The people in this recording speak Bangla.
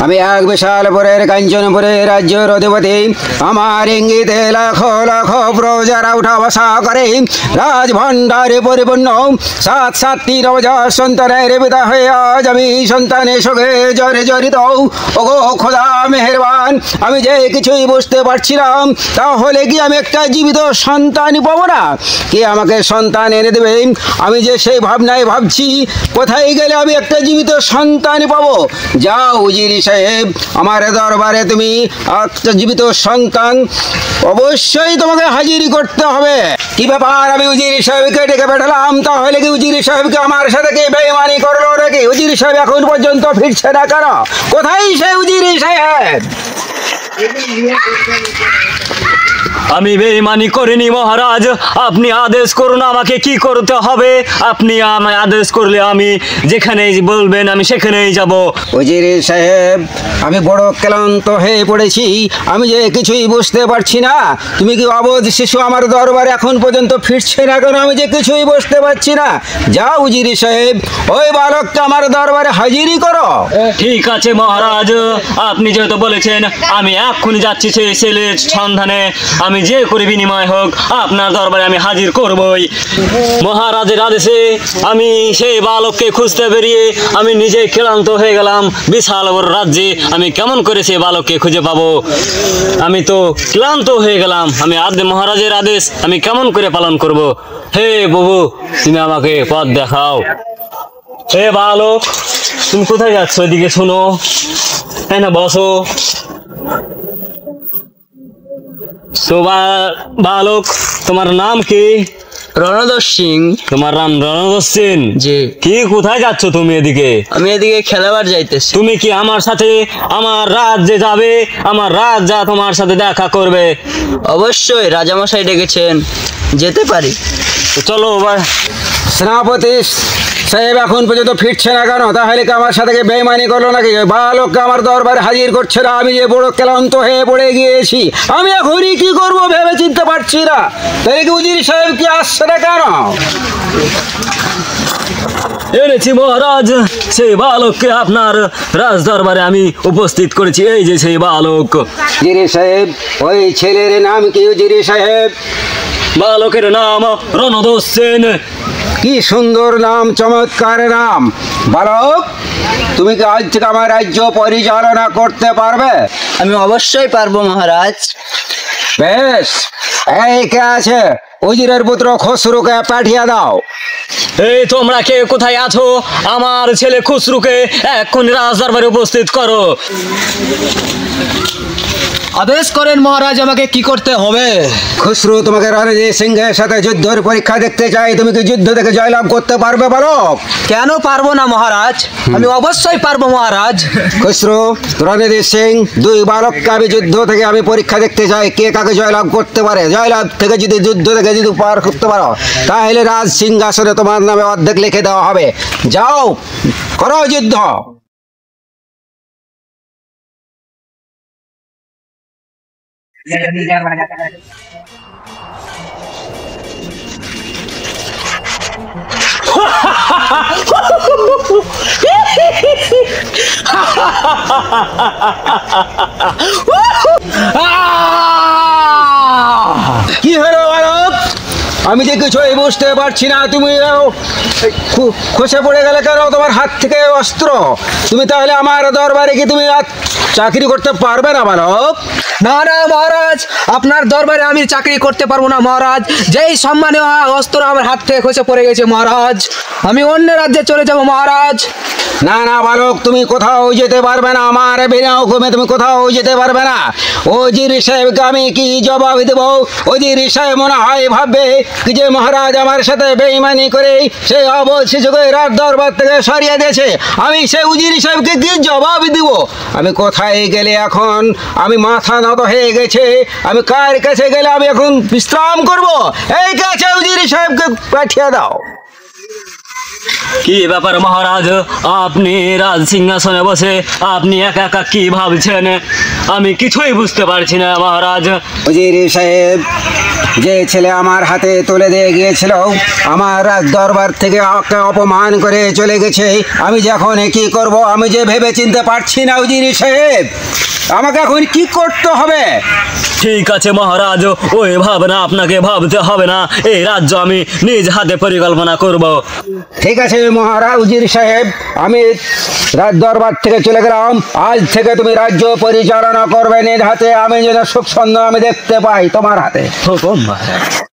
আমি এক বিশালপুরের কাঞ্চনপুরের রাজ্যের অধিপতি। আমার ইঙ্গিতে লাখো লাখো প্রজারা উঠা বসা করে। রাজভাণ্ডারে পরিপূর্ণ 7-7টি নবজাত সন্তানের পিতা হয়ে আজ আমি সন্তানের সঙ্গে জড়িত। ওগো খোদা মেহেরবান, আমি যে কিছুই বুঝতে পারছিলাম, তাহলে কি আমি একটা জীবিত সন্তান পাবো না? কে আমাকে সন্তান এনে দেবে? আমি যে সেই ভাবনায় ভাবছি, কোথায় গেলে আমি একটা জীবিত সন্তান পাবো? যাও উজির সাহেব, আমার দরবারে তুমি একটা জীবিত সন্তান অবশ্যই তোমাকে হাজির করতে হবে। কি ব্যাপার, আমি উজির সাহেবকে ডেকে পাঠালাম, তাহলে কি উজির সাহেবকে আমার সাথে কে বেঈমানি করলো নাকি? উজির সাহেব এখন পর্যন্ত ফিরছে না কেন? কোথায় সে উজির সাহেব? আমি বেঈমানি করিনি মহারাজ, আপনি আদেশ করুন আমাকে কি করতে হবে। আপনি আমায় আদেশ করলে আমি যেখানেই বলবেন আমি সেখানেই যাব। উজির সাহেব, আমি বড় ক্লান্ত হয়ে পড়েছি, আমি যে কিছুই বুঝতে পারছি না। তুমি কি অবোধ শিশু? আমার দরবারে এখন পর্যন্ত ফিরছে না কেন? আমি যে কিছুই বুঝতে পারছি না। যাও উজির সাহেব, ওই বালককে আমার দরবারে হাজিরি করো। ঠিক আছে মহারাজ, আপনি যেহেতু বলেছেন আমি এক্ষুনি যাচ্ছি সেই ছেলের সন্ধানে। আমি যে করে বিনিময় হোক আপনার দরবারে আমি হাজির করবই। মহারাজের আদেশে আমি সেই বালককে খুঁজতে বেরিয়ে আমি নিজে ক্লান্ত হয়ে গেলাম। বিশাল বড় রাজ্যে আমি কেমন করে সেই বালককে খুঁজে পাবো? আমি তো ক্লান্ত হয়ে গেলাম। আমি মহারাজের আদেশ আমি কেমন করে পালন করব? হে বাবু, তুমি আমাকে পথ দেখাও। হে বালক, তুমি কোথায় যাচ্ছ? এদিকে শোনো। হ্যাঁ না, বসো। বালক, তোমার নাম কি? রণধর সিং। তোমার নাম রণধর সিং? জি। কি কোথায় যাচ্ছ তুমি? এদিকে আমি এদিকে খেলাবার যাইতেছি। তুমি কি আমার সাথে আমার রাজ্যে যাবে? আমার রাজা তোমার সাথে দেখা করবে। অবশ্যই, রাজামশাই ডেকেছেন, যেতে পারি। চলো এবার। সেনাপতি সাহেব এখন পর্যন্ত ফিরছে না কেন? তাহলে কি আমার সাথে বেঈমানি করলো নাকি? বালককে আমার দরবারে হাজির করছে না। আমি যে বড় ক্লান্ত হয়ে পড়ে গিয়েছি, আমি এখনই কি করবো ভেবে চিনতে পারছি না। তাহলে কি উজির সাহেব কি আসছে না কেন? এনেছি মহারাজ, সেই বালককে আপনার রাজ দরবারে আমি উপস্থিত করেছি। এই যে সেই বালক। উজির সাহেব, ওই ছেলের নাম কি উজির সাহেব? বালকের নাম রণধর সেন। কি সুন্দর নাম, চমৎকার নাম। বালক, তুমি কি আজ থেকে আমার রাজ্য পরিচালনা করতে পারবে? আমি অবশ্যই পারবো মহারাজ। বেশ, এই কে আছে? উজিরের পুত্র খসরুকে পাঠিয়ে দাও। এই তোমরা কে কোথায় আছো? আমার ছেলে খুসরুকে এক্ষুনি রাজ দরবারে উপস্থিত করো। আদেশ করেন মহারাজ, আমাকে কি করতে হবে? খুসরু তোমাকে রণজিৎ সিংহের সাথে যুদ্ধের পরীক্ষা দেখতে চাই। তুমি কি যুদ্ধ থেকে জয়লাভ করতে পারবে বালক? কেন পারবো না মহারাজ, আমি অবশ্যই পারবো মহারাজ। খুসরু, রণজিৎ সিং, দুই বালককে আমি যুদ্ধ থেকে আমি পরীক্ষা দেখতে চাই, কে কাকে জয়লাভ করতে পারে। জয়লাভ থেকে যদি যুদ্ধ থেকে যদি পার করতে পারো, তাহলে রাজ সিংহাসনে তোমার নামে অর্ধেক লিখে দেওয়া হবে। যাও, করো যুদ্ধ। কি হলো বালক? আমি যে কিছুই বুঝতে পারছি না। তুমি খসে পড়ে গেলে কেন তোমার হাত থেকে অস্ত্র? তুমি তাহলে আমার দরবারে কি তুমি চাকরি করতে পারবে না বালক? না না মহারাজ, আপনার দরবারে আমি চাকরি করতে পারবো না মহারাজ। যেই সম্মানীয় অস্ত্র আমার হাত থেকে খসে পড়ে গেছে মহারাজ, আমি অন্য রাজ্যে চলে যাব মহারাজ। না না বালক, তুমি কোথাও যেতে পারবে না। আমার বিনা হুকুমে তুমি কোথাও যেতে পারবে না। উজির সাহেবকে আমি কি জবাব দেবো? উজির সাহেব মনে হয় ভাববে কি যে মহারাজ আমার সাথে বেঈমানি করে সেই অবোধ শিশুকে রাজ দরবার থেকে সরিয়ে দিয়েছে। আমি সেই উজির সাহেবকে কি জবাব দিব? আমি কোথায় গেলে এখন? আমি মাথা নত হয়ে গেছে। আমি কার কাছে গেলে আমি এখন বিশ্রাম করব? এই কাছে উজির সাহেবকে পাঠিয়ে দাও। কি ব্যাপার মহারাজ, আপনি রাজ সিংহাসনে বসে আপনি একা একা কি ভাবছেন? আমি কিছুই বুঝতে পারছি না মহারাজ। উজির সাহেব, যে ছেলে আমার হাতে তুলে দিয়ে গিয়েছিল, আমার রাজ দরবার থেকে আমাকে অপমান করে চলে গেছে। আমি যে এখন কি করব আমি যে ভেবে চিনতে পারছি না উজির সাহেব। আমাকে এখন কি করতে হবে? ঠিক আছে মহারাজ, ওই ভাবনা আপনাকে ভাবতে হবে না, এই রাজ্য আমি নিজ হাতে পরিকল্পনা করব। ঠিক আছে মহারাজ উজির সাহেব, আমি রাজ দরবার থেকে চলে গেলাম। আজ থেকে তুমি রাজ্য পরিচালনা করবে নিজ হাতে। আমি যেন সুখ সন্ধ্যা আমি দেখতে পাই তোমার হাতে। হুকুম মহারাজ।